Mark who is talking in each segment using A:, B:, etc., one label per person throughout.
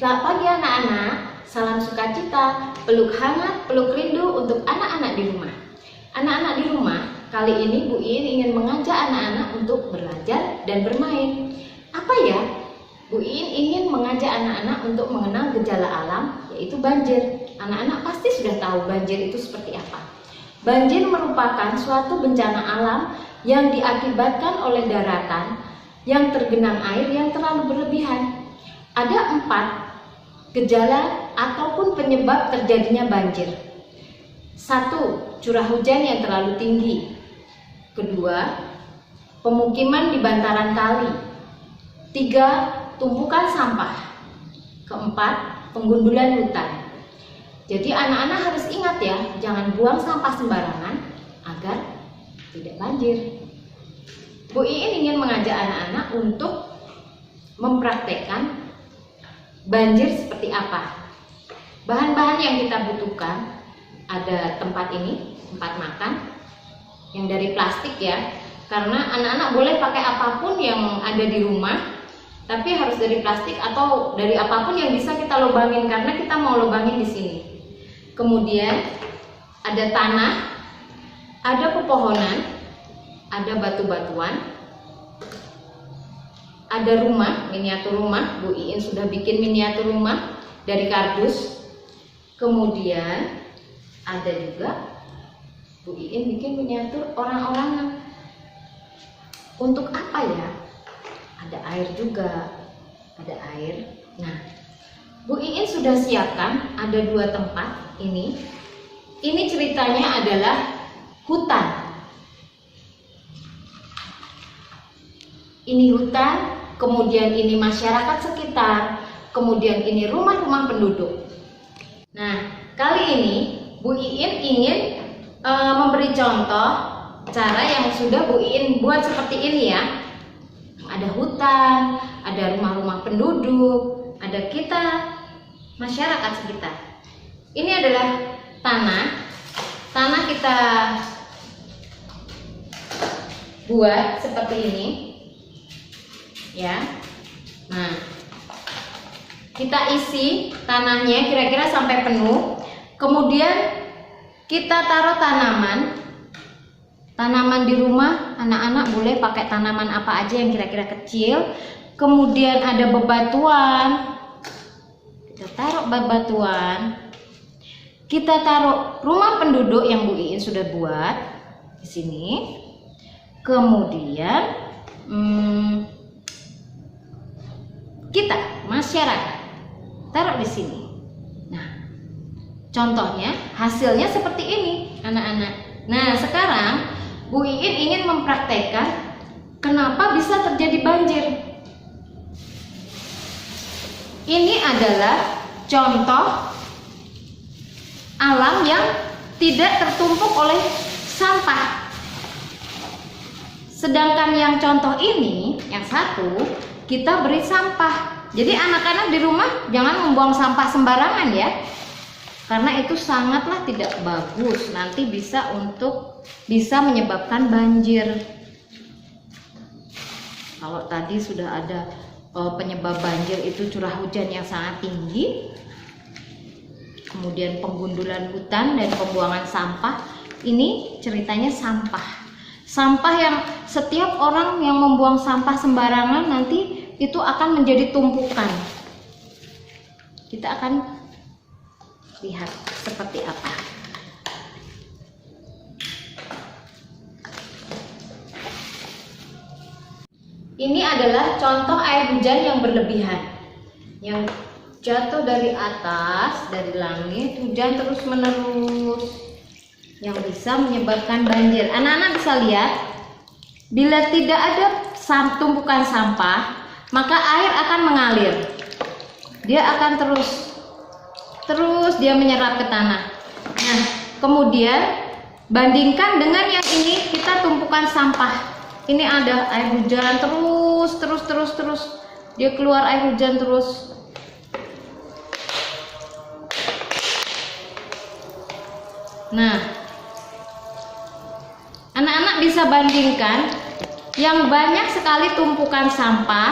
A: Selamat pagi anak-anak, salam sukacita, peluk hangat, peluk rindu untuk anak-anak di rumah. Anak-anak di rumah, kali ini Bu In ingin mengajak anak-anak untuk belajar dan bermain. Apa ya? Bu In ingin mengajak anak-anak untuk mengenal gejala alam, yaitu banjir. Anak-anak pasti sudah tahu banjir itu seperti apa. Banjir merupakan suatu bencana alam yang diakibatkan oleh daratan yang tergenang air yang terlalu berlebihan. Ada 4 gejala ataupun penyebab terjadinya banjir. 1. Curah hujan yang terlalu tinggi. 2. Pemukiman di bantaran kali. 3. Tumpukan sampah. 4. Penggundulan hutan. Jadi anak-anak harus ingat ya, jangan buang sampah sembarangan agar tidak banjir. Bu Iin ingin mengajak anak-anak untuk mempraktekkan banjir seperti apa. Bahan-bahan yang kita butuhkan, ada tempat ini, tempat makan yang dari plastik ya, karena anak-anak boleh pakai apapun yang ada di rumah, tapi harus dari plastik atau dari apapun yang bisa kita lubangin, karena kita mau lubangin di sini. Kemudian ada tanah, ada pepohonan, ada batu-batuan, ada rumah, miniatur rumah. Bu Iin sudah bikin miniatur rumah dari kardus. Kemudian ada juga Bu Iin bikin miniatur orang-orangan. Untuk apa ya? Ada air juga, ada air. Nah, Bu Iin sudah siapkan ada 2 tempat ini. Ini ceritanya adalah hutan. Ini hutan, kemudian ini masyarakat sekitar, kemudian ini rumah-rumah penduduk. Nah, kali ini Bu Iin ingin memberi contoh cara yang sudah Bu Iin buat seperti ini ya. Ada hutan, ada rumah-rumah penduduk, ada kita, masyarakat sekitar. Ini adalah tanah. Tanah kita buat seperti ini. Ya, nah kita isi tanahnya kira-kira sampai penuh. Kemudian kita taruh tanaman di rumah. Anak-anak boleh pakai tanaman apa aja yang kira-kira kecil. Kemudian ada bebatuan, kita taruh bebatuan. Kita taruh rumah penduduk yang Bu Iin sudah buat di sini. Kemudian kita masyarakat taruh di sini. Nah, contohnya hasilnya seperti ini anak-anak. Nah, sekarang Bu Iin ingin mempraktekkan kenapa bisa terjadi banjir. Ini adalah contoh alam yang tidak tertumpuk oleh sampah. Sedangkan yang contoh ini, yang satu, kita beri sampah. Jadi anak-anak di rumah jangan membuang sampah sembarangan ya, karena itu sangatlah tidak bagus. Nanti bisa menyebabkan banjir. Kalau tadi sudah ada penyebab banjir itu curah hujan yang sangat tinggi, kemudian penggundulan hutan dan pembuangan sampah. Ini ceritanya sampah. Sampah yang setiap orang yang membuang sampah sembarangan nanti itu akan menjadi tumpukan. Kita akan lihat seperti apa. Ini adalah contoh air hujan yang berlebihan, yang jatuh dari atas, dari langit, hujan terus menerus, yang bisa menyebabkan banjir. Anak-anak bisa lihat, bila tidak ada tumpukan sampah, maka air akan mengalir. Dia akan terus dia menyerap ke tanah. Nah, kemudian bandingkan dengan yang ini, kita tumpukan sampah. Ini ada air hujan terus. Dia keluar air hujan terus. Nah, anak-anak bisa bandingkan yang banyak sekali tumpukan sampah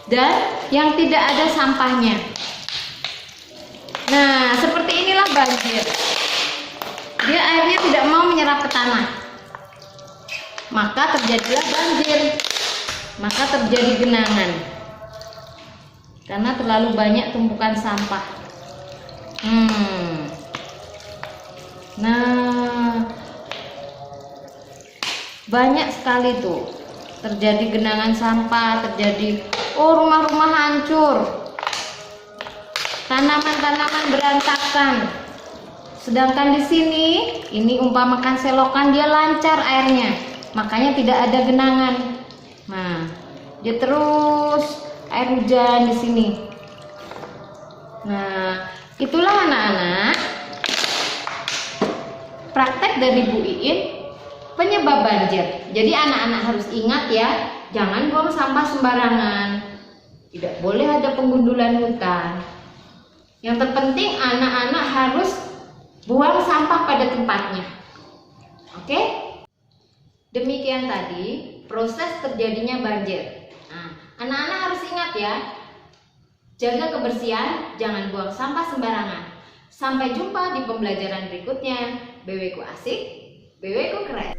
A: dan yang tidak ada sampahnya. Nah, seperti inilah banjir. Dia airnya tidak mau menyerap ke tanah. Maka terjadilah banjir. Maka terjadi genangan. Karena terlalu banyak tumpukan sampah. Nah, banyak sekali tuh terjadi genangan sampah, terjadi rumah-rumah hancur, tanaman-tanaman berantakan. Sedangkan di sini ini umpamakan selokan, dia lancar airnya, makanya tidak ada genangan. Nah, dia terus air hujan di sini. Nah, itulah anak-anak praktek dari Bu Iin penyebab banjir. Jadi anak-anak harus ingat ya, jangan buang sampah sembarangan. Tidak boleh ada penggundulan hutan. Yang terpenting anak-anak harus buang sampah pada tempatnya. Oke? Demikian tadi proses terjadinya banjir. Nah, anak-anak harus ingat ya, jaga kebersihan, jangan buang sampah sembarangan. Sampai jumpa di pembelajaran berikutnya. BW ku asik, BW ku keren.